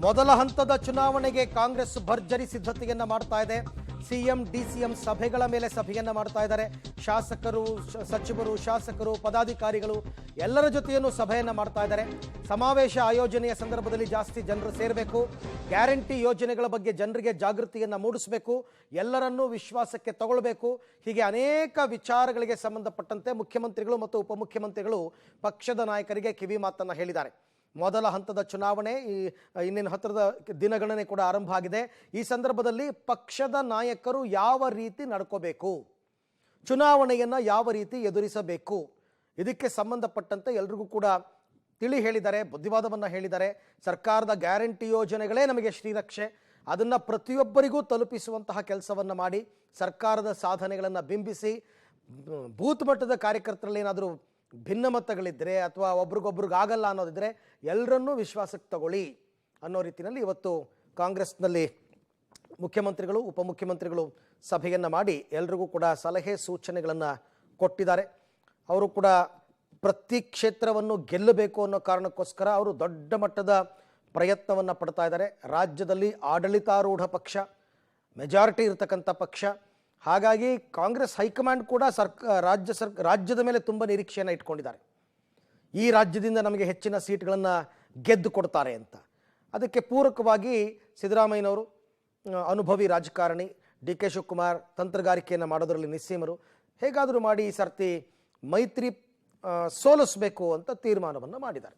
ಮೊದಲ ಹಂತದ ಚುನಾವಣೆಗೆ ಕಾಂಗ್ರೆಸ್ ಭರ್ಜರಿ ಸಿದ್ಧತೆಯನ್ನ ಮಾಡ್ತಾ ಇದೆ. ಸಿಎಂ ಡಿಸಿಎಂ ಸಭೆಗಳ ಮೇಲೆ ಸಭೆಯನ್ನ ಮಾಡ್ತಾ ಇದ್ದಾರೆ. ಶಾಸಕರು, ಸಚಿವರು, ಶಾಸಕರು, ಪದಾಧಿಕಾರಿಗಳು ಎಲ್ಲರ ಜೊತೆಯನ್ನು ಸಭೆಯನ್ನ ಮಾಡ್ತಾ ಇದ್ದಾರೆ. ಸಮಾವೇಶ ಆಯೋಜನೆಯ ಸಂದರ್ಭದಲ್ಲಿ ಜಾಸ್ತಿ ಜನರು ಸೇರಬೇಕು, ಗ್ಯಾರಂಟಿ ಯೋಜನೆಗಳ ಬಗ್ಗೆ ಜನರಿಗೆ ಜಾಗೃತಿಯನ್ನ ಮೂಡಿಸಬೇಕು, ಎಲ್ಲರನ್ನೂ ವಿಶ್ವಾಸಕ್ಕೆ ತಗೊಳ್ಬೇಕು. ಹೀಗೆ ಅನೇಕ ವಿಚಾರಗಳಿಗೆ ಸಂಬಂಧಪಟ್ಟಂತೆ ಮುಖ್ಯಮಂತ್ರಿಗಳು ಮತ್ತು ಉಪಮುಖ್ಯಮಂತ್ರಿಗಳು ಪಕ್ಷದ ನಾಯಕರಿಗೆ ಕಿವಿ ಮಾತನ್ನ ಹೇಳಿದ್ದಾರೆ. ಮೊದಲ ಹಂತದ ಚುನಾವಣೆ ಇನ್ನೇನು ಹತ್ತಿರದ ದಿನಗಣನೆ ಕೂಡ ಆರಂಭ ಆಗಿದೆ. ಈ ಸಂದರ್ಭದಲ್ಲಿ ಪಕ್ಷದ ನಾಯಕರು ಯಾವ ರೀತಿ ನಡ್ಕೋಬೇಕು, ಚುನಾವಣೆಯನ್ನು ಯಾವ ರೀತಿ ಎದುರಿಸಬೇಕು, ಇದಕ್ಕೆ ಸಂಬಂಧಪಟ್ಟಂತೆ ಎಲ್ರಿಗೂ ಕೂಡ ತಿಳಿ ಹೇಳಿದ್ದಾರೆ, ಬುದ್ಧಿವಾದವನ್ನು ಹೇಳಿದ್ದಾರೆ. ಸರ್ಕಾರದ ಗ್ಯಾರಂಟಿ ಯೋಜನೆಗಳೇ ನಮಗೆ ಶ್ರೀರಕ್ಷೆ, ಅದನ್ನು ಪ್ರತಿಯೊಬ್ಬರಿಗೂ ತಲುಪಿಸುವಂತಹ ಕೆಲಸವನ್ನು ಮಾಡಿ ಸರ್ಕಾರದ ಸಾಧನೆಗಳನ್ನು ಬಿಂಬಿಸಿ, ಬೂತ್ ಮಟ್ಟದ ಕಾರ್ಯಕರ್ತರಲ್ಲಿ ಏನಾದರೂ ಭಿನ್ನಮತಗಳಿದ್ದರೆ ಅಥವಾ ಒಬ್ರಿಗೊಬ್ರಿಗೆ ಆಗಲ್ಲ ಅನ್ನೋದಿದ್ರೆ ಎಲ್ಲರನ್ನೂ ವಿಶ್ವಾಸಕ್ಕೆ ತಗೊಳ್ಳಿ ಅನ್ನೋ ರೀತಿಯಲ್ಲಿ ಇವತ್ತು ಕಾಂಗ್ರೆಸ್ನಲ್ಲಿ ಮುಖ್ಯಮಂತ್ರಿಗಳು, ಉಪಮುಖ್ಯಮಂತ್ರಿಗಳು ಸಭೆಯನ್ನು ಮಾಡಿ ಎಲ್ರಿಗೂ ಕೂಡ ಸಲಹೆ ಸೂಚನೆಗಳನ್ನು ಕೊಟ್ಟಿದ್ದಾರೆ. ಅವರು ಕೂಡ ಪ್ರತಿ ಕ್ಷೇತ್ರವನ್ನು ಗೆಲ್ಲಬೇಕು ಅನ್ನೋ ಕಾರಣಕ್ಕೋಸ್ಕರ ಅವರು ದೊಡ್ಡ ಮಟ್ಟದ ಪ್ರಯತ್ನವನ್ನು ಪಡ್ತಾ ಇದ್ದಾರೆ. ರಾಜ್ಯದಲ್ಲಿ ಆಡಳಿತಾರೂಢ ಪಕ್ಷ, ಮೆಜಾರಿಟಿ ಇರತಕ್ಕಂಥ ಪಕ್ಷ. ಹಾಗಾಗಿ ಕಾಂಗ್ರೆಸ್ ಹೈಕಮಾಂಡ್ ಕೂಡ ರಾಜ್ಯದ ಮೇಲೆ ತುಂಬ ನಿರೀಕ್ಷೆಯನ್ನು ಇಟ್ಕೊಂಡಿದ್ದಾರೆ. ಈ ರಾಜ್ಯದಿಂದ ನಮಗೆ ಹೆಚ್ಚಿನ ಸೀಟ್ಗಳನ್ನು ಗೆದ್ದು ಕೊಡ್ತಾರೆ ಅಂತ. ಅದಕ್ಕೆ ಪೂರಕವಾಗಿ ಸಿದ್ದರಾಮಯ್ಯನವರು ಅನುಭವಿ ರಾಜಕಾರಣಿ, ಡಿ ಕೆ ಶಿವಕುಮಾರ್ ತಂತ್ರಗಾರಿಕೆಯನ್ನು ಮಾಡೋದರಲ್ಲಿ ನಿಸ್ಸೀಮರು, ಹೇಗಾದರೂ ಮಾಡಿ ಈ ಸರ್ತಿ ಮೈತ್ರಿ ಸೋಲಿಸಬೇಕು ಅಂತ ತೀರ್ಮಾನವನ್ನು ಮಾಡಿದ್ದಾರೆ.